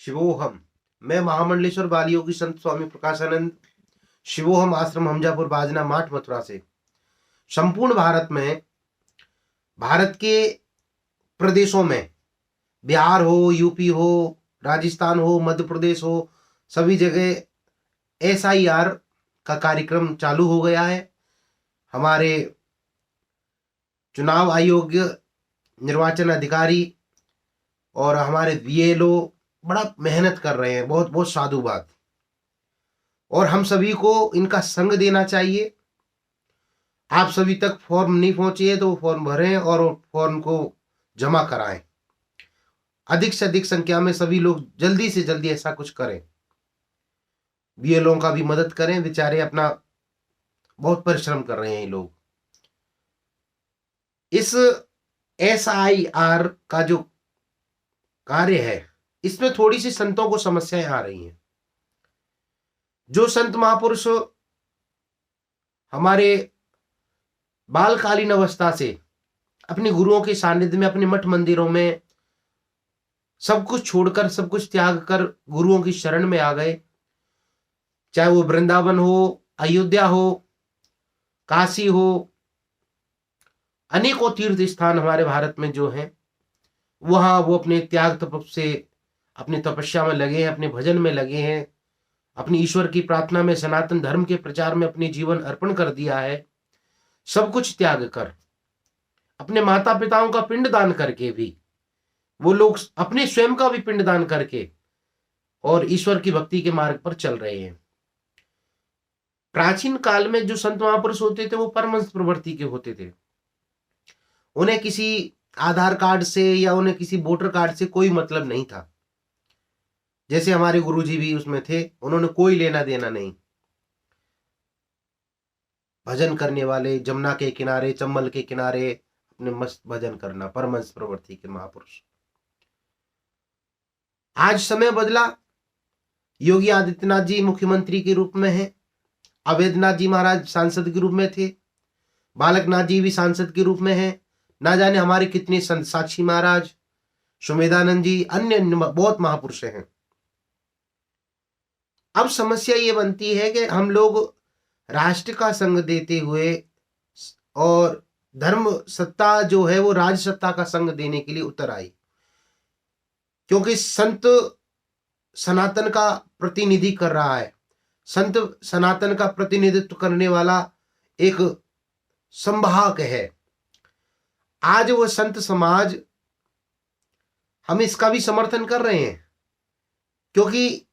शिवोहम। मैं महामंडलेश्वर बालयोगी संत स्वामी प्रकाशानंद शिवोहम आश्रम हमजापुर बाजना माठ मथुरा से संपूर्ण भारत में, भारत के प्रदेशों में, बिहार हो, यूपी हो, राजस्थान हो, मध्य प्रदेश हो, सभी जगह SIR का कार्यक्रम चालू हो गया है। हमारे चुनाव आयोग, निर्वाचन अधिकारी और हमारे BLO बड़ा मेहनत कर रहे हैं। बहुत बहुत साधुवाद। और हम सभी को इनका संग देना चाहिए। आप सभी तक फॉर्म नहीं पहुंचे तो फॉर्म भरें और फॉर्म को जमा कराएं। अधिक से अधिक संख्या में सभी लोग जल्दी से जल्दी ऐसा कुछ करें। BLO का भी मदद करें, बेचारे अपना बहुत परिश्रम कर रहे हैं ये लोग। इस SIR का जो कार्य है, इसमें थोड़ी सी संतों को समस्याएं आ रही हैं। जो संत महापुरुष हमारे बालकालीन अवस्था से अपने गुरुओं के सानिध्य में, अपने मठ मंदिरों में सब कुछ छोड़कर, सब कुछ त्याग कर गुरुओं की शरण में आ गए, चाहे वो वृंदावन हो, अयोध्या हो, काशी हो, अनेकों तीर्थ स्थान हमारे भारत में जो हैं, वहां वो अपने त्याग तप से अपनी तपस्या में लगे हैं, अपने भजन में लगे हैं, अपनी ईश्वर की प्रार्थना में, सनातन धर्म के प्रचार में अपने जीवन अर्पण कर दिया है। सब कुछ त्याग कर, अपने माता पिताओं का पिंड दान करके भी वो लोग अपने स्वयं का भी पिंड दान करके और ईश्वर की भक्ति के मार्ग पर चल रहे हैं। प्राचीन काल में जो संत महापुरुष होते थे वो परमहंस प्रवृत्ति के होते थे। उन्हें किसी आधार कार्ड से या उन्हें किसी वोटर कार्ड से कोई मतलब नहीं था। जैसे हमारे गुरुजी भी उसमें थे, उन्होंने कोई लेना देना नहीं। भजन करने वाले, जमुना के किनारे, चंबल के किनारे अपने मस्त भजन करना, परमहंस प्रवृत्ति के महापुरुष। आज समय बदला। योगी आदित्यनाथ जी मुख्यमंत्री के रूप में हैं, अवैधनाथ जी महाराज सांसद के रूप में थे, बालकनाथ जी भी सांसद के रूप में हैं, ना जाने हमारे कितने संत, साक्षी महाराज, सुमेधानंद जी, अन्य बहुत महापुरुष हैं। अब समस्या ये बनती है कि हम लोग राष्ट्र का संग देते हुए और धर्म सत्ता जो है वो राज सत्ता का संग देने के लिए उतर आई, क्योंकि संत सनातन का प्रतिनिधि कर रहा है। संत सनातन का प्रतिनिधित्व करने वाला एक संवाहक है। आज वो संत समाज, हम इसका भी समर्थन कर रहे हैं, क्योंकि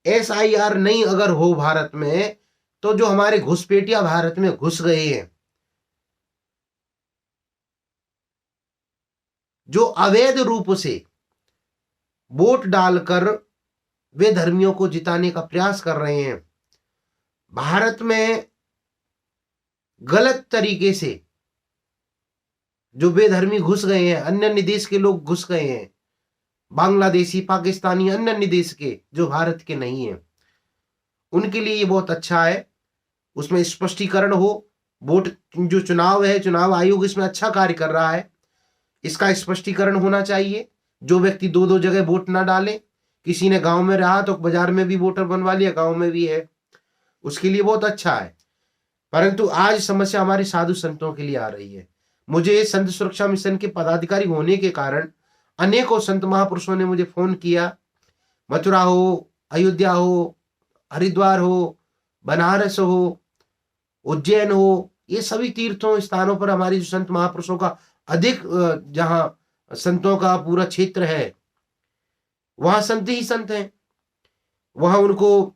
SIR नहीं अगर हो भारत में, तो जो हमारे घुसपैठिया भारत में घुस गए हैं, जो अवैध रूप से वोट डालकर वे धर्मियों को जिताने का प्रयास कर रहे हैं, भारत में गलत तरीके से जो बेधर्मी घुस गए हैं, अन्य अन्य देश के लोग घुस गए हैं, बांग्लादेशी, पाकिस्तानी, अन्य अन्य देश के जो भारत के नहीं है, उनके लिए ये बहुत अच्छा है। उसमें स्पष्टीकरण हो। वोट जो चुनाव है, चुनाव आयोग इसमें अच्छा कार्य कर रहा है, इसका स्पष्टीकरण होना चाहिए। जो व्यक्ति दो दो जगह वोट ना डाले, किसी ने गांव में रहा तो बाजार में भी वोटर बनवा लिया, गांव में भी है, उसके लिए बहुत अच्छा है। परंतु आज समस्या हमारे साधु संतों के लिए आ रही है। मुझे संत सुरक्षा मिशन के पदाधिकारी होने के कारण अनेकों संत महापुरुषों ने मुझे फोन किया। मथुरा हो, अयोध्या हो, हरिद्वार हो, बनारस हो, उज्जैन हो, ये सभी तीर्थों स्थानों पर हमारे जो संत महापुरुषों का अधिक, जहां संतों का पूरा क्षेत्र है, वहां संत ही संत हैं। वहां उनको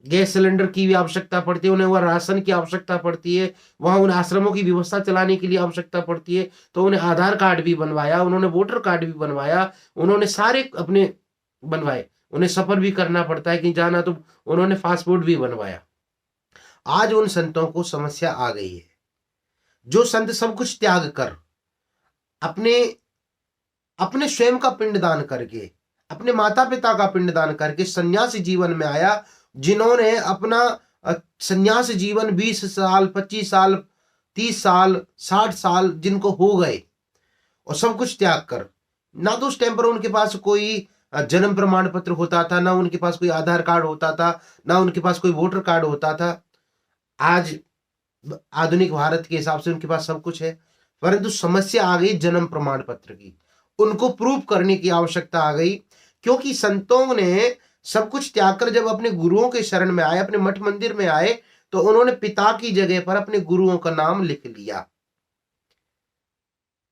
गैस सिलेंडर की भी आवश्यकता पड़ती है, उन्हें वह राशन की आवश्यकता पड़ती है, वहां उन आश्रमों की व्यवस्था चलाने के लिए आवश्यकता पड़ती है। तो उन्हें आधार कार्ड भी बनवाया, उन्होंने वोटर कार्ड भी बनवाया, उन्होंने सारे अपने बनवाए। उन्हें सफर भी करना पड़ता है कि जाना, तो उन्होंने पासपोर्ट भी बनवाया। आज उन संतों को समस्या आ गई है। जो संत सब कुछ त्याग कर, अपने अपने स्वयं का पिंडदान करके, अपने माता पिता का पिंडदान करके सन्यासी जीवन में आया, जिन्होंने अपना सन्यास जीवन 20 साल, 25 साल, 30 साल, 60 साल जिनको हो गए, और सब कुछ त्याग कर, ना तो उस टाइम पर उनके पास कोई जन्म प्रमाण पत्र होता था, ना उनके पास कोई आधार कार्ड होता था, ना उनके पास कोई वोटर कार्ड होता था। आज आधुनिक भारत के हिसाब से उनके पास सब कुछ है, परंतु समस्या आ गई जन्म प्रमाण पत्र की। उनको प्रूव करने की आवश्यकता आ गई, क्योंकि संतों ने सब कुछ त्याग कर जब अपने गुरुओं के शरण में आए, अपने मठ मंदिर में आए, तो उन्होंने पिता की जगह पर अपने गुरुओं का नाम लिख लिया।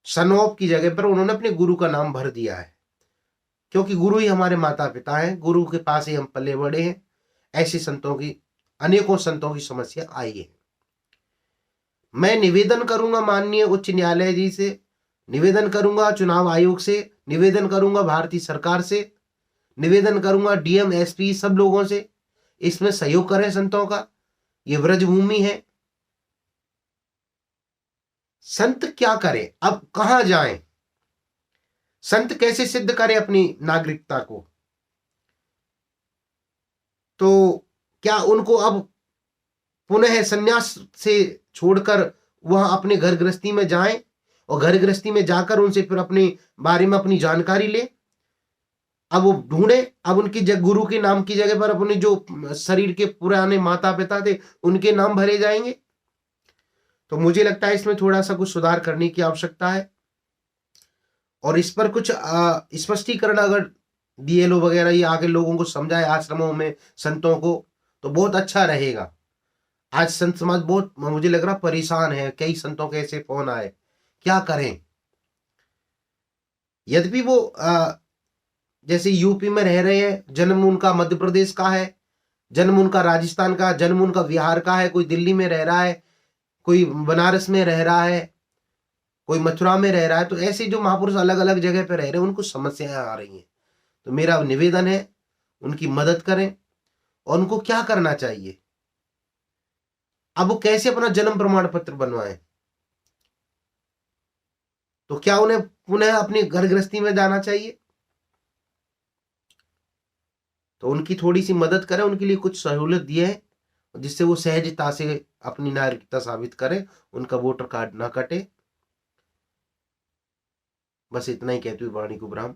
सनोप की जगह पर उन्होंने अपने गुरु का नाम भर दिया है, क्योंकि गुरु ही हमारे माता पिता हैं, गुरु के पास ही हम पले बड़े हैं। ऐसे संतों की, अनेकों संतों की समस्या आई है। मैं निवेदन करूंगा माननीय उच्च न्यायालय जी से, निवेदन करूंगा चुनाव आयोग से, निवेदन करूंगा भारतीय सरकार से, निवेदन करूंगा डीएम एसपी सब लोगों से, इसमें सहयोग करें संतों का। ये व्रजभूमि है। संत क्या करें, अब कहां जाएं? संत कैसे सिद्ध करें अपनी नागरिकता को? तो क्या उनको अब पुनः संन्यास से छोड़कर वह अपने घर गृहस्थी में जाएं और घर गृहस्थी में जाकर उनसे फिर अपने बारे में अपनी जानकारी ले? अब वो ढूंढे, अब उनकी गुरु के नाम की जगह पर अपने जो शरीर के पुराने माता पिता थे उनके नाम भरे जाएंगे। तो मुझे लगता है इसमें थोड़ा सा कुछ सुधार करने की आवश्यकता है, और इस पर कुछ स्पष्टीकरण अगर बीएलओ वगैरह ये आगे लोगों को समझाए, आश्रमों में संतों को, तो बहुत अच्छा रहेगा। आज संत समाज बहुत, मुझे लग रहा, परेशान है। कई संतों के ऐसे फोन आए, क्या करें? यद्यपि वो जैसे यूपी में रह रहे हैं, जन्म उनका मध्य प्रदेश का है, जन्म उनका राजस्थान का, जन्म उनका बिहार का है, कोई दिल्ली में रह रहा है, कोई बनारस में रह रहा है, कोई मथुरा में रह रहा है। तो ऐसे जो महापुरुष अलग अलग जगह पर रह रहे हैं, उनको समस्याएं आ रही हैं। तो मेरा निवेदन है उनकी मदद करें। और उनको क्या करना चाहिए? अब वो कैसे अपना जन्म प्रमाण पत्र बनवाएं? तो क्या उन्हें पुनः अपनी घर गृहस्थी में जाना चाहिए? तो उनकी थोड़ी सी मदद करें, उनके लिए कुछ सहूलियत दिए है, जिससे वो सहजता से अपनी नागरिकता साबित करें, उनका वोटर कार्ड ना कटे। बस इतना ही कहते हुए वाणी को विराम।